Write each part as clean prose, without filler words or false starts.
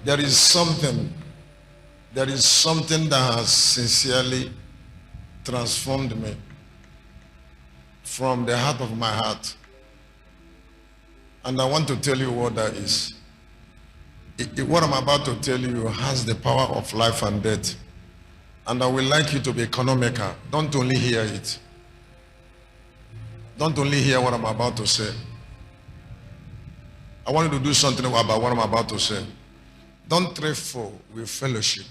There is something that has sincerely transformed me from the heart of my heart. And I want to tell you what that is. What I'm about to tell you has the power of life and death. And I would like you to be economical. Don't only hear it. Don't only hear what I'm about to say. I want you to do something about what I'm about to say. Don't trifle with fellowship.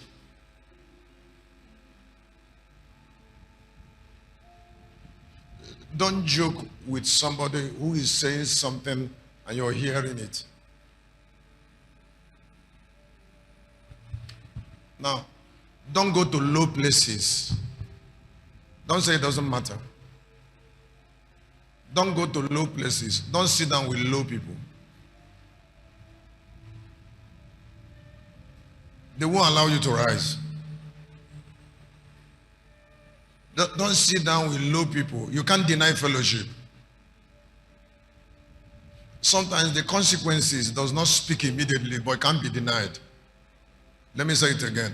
Don't joke with somebody who is saying something and you're hearing it. Now, don't go to low places. Don't say it doesn't matter. Don't go to low places. Don't sit down with low people. They won't allow you to rise. Don't sit down with low people. You can't deny fellowship. Sometimes the consequences does not speak immediately, but it can't be denied. Let me say it again.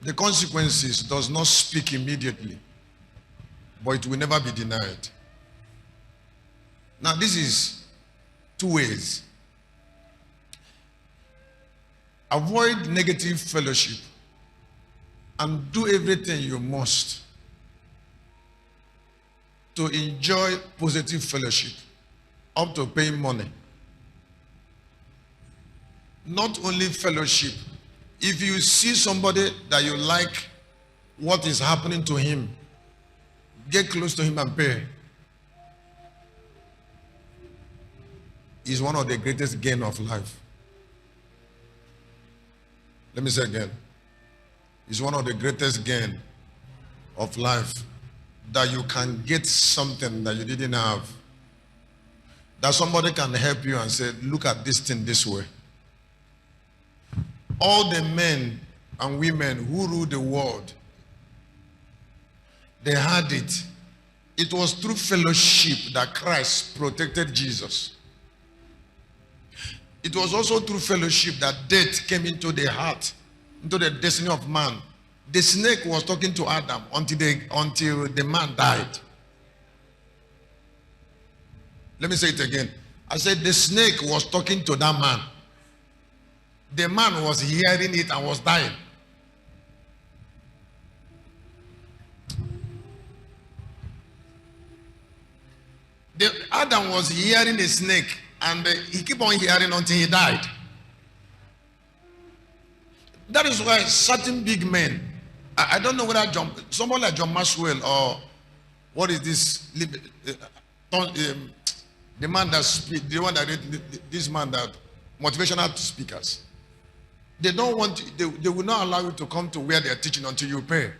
The consequences does not speak immediately, but it will never be denied. Now, this is two ways. Avoid negative fellowship and do everything you must to enjoy positive fellowship, up to paying money. Not only fellowship. If you see somebody that you like what is happening to him, get close to him and pay. Is one of the greatest gain of life. Let me say again. It's one of the greatest gain of life, that you can get something that you didn't have. That somebody can help you and say, look at this thing this way. All the men and women who rule the world, they had it. It was through fellowship that Christ protected Jesus. It was also through fellowship that death came into the heart, into the destiny of man. The snake was talking to Adam until the man died. Let me say it again. I said the snake was talking to that man. The man was hearing it and was dying. Adam was hearing a snake, and he kept on hearing until he died. That is why certain big men, I don't know whether someone like John Maxwell, or what is this, the man that speak, the one that this man that motivational speakers. They don't want, they will not allow you to come to where they are teaching until you pay.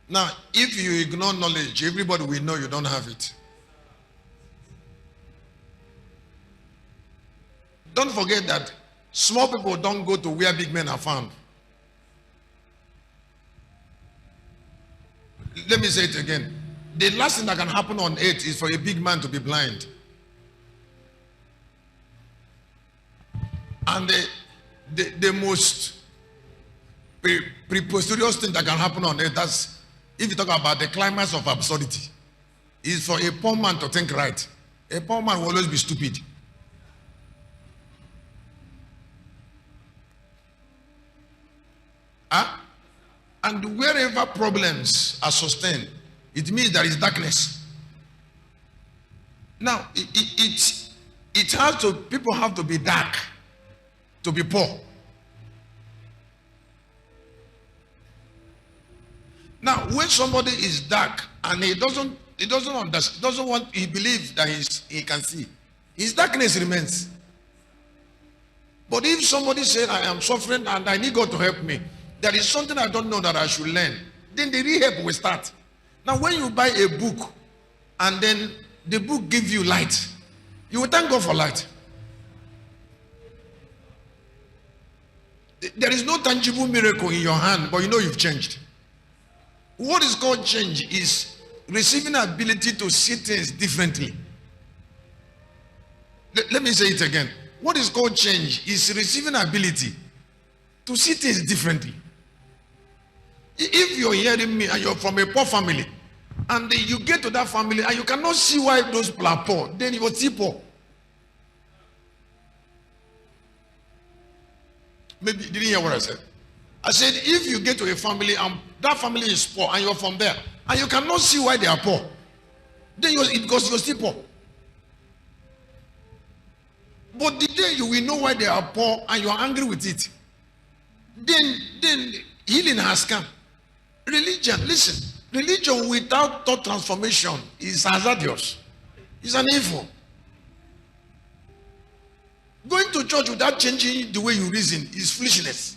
Now, if you ignore knowledge, everybody will know you don't have it. Don't forget that small people don't go to where big men are found. Let me say it again. The last thing that can happen on earth is for a big man to be blind. And the most preposterous thing that can happen on earth, that's, if you talk about the climax of absurdity, is for a poor man to think right. A poor man will always be stupid. And wherever problems are sustained, it means there is darkness. Now, it has to, people have to be dark to be poor. Now, when somebody is dark and he doesn't understand, he believes that he can see, his darkness remains. But if somebody said, I am suffering and I need God to help me, there is something I don't know that I should learn, then the real help will start. Now, when you buy a book and then the book gives you light, you will thank God for light. There is no tangible miracle in your hand, but you know you've changed. What is called change is receiving ability to see things differently. Let me say it again. What is called change is receiving ability to see things differently. If you're hearing me and you're from a poor family, and you get to that family and you cannot see why those people are poor, then you're still poor. Maybe you didn't hear what I said. I said if you get to a family and that family is poor and you're from there and you cannot see why they are poor, then because you're still poor. But the day you will know why they are poor and you are angry with it, then healing has come. Religion, listen, religion without thought transformation is hazardous. It's an evil. Going to church without changing the way you reason is foolishness.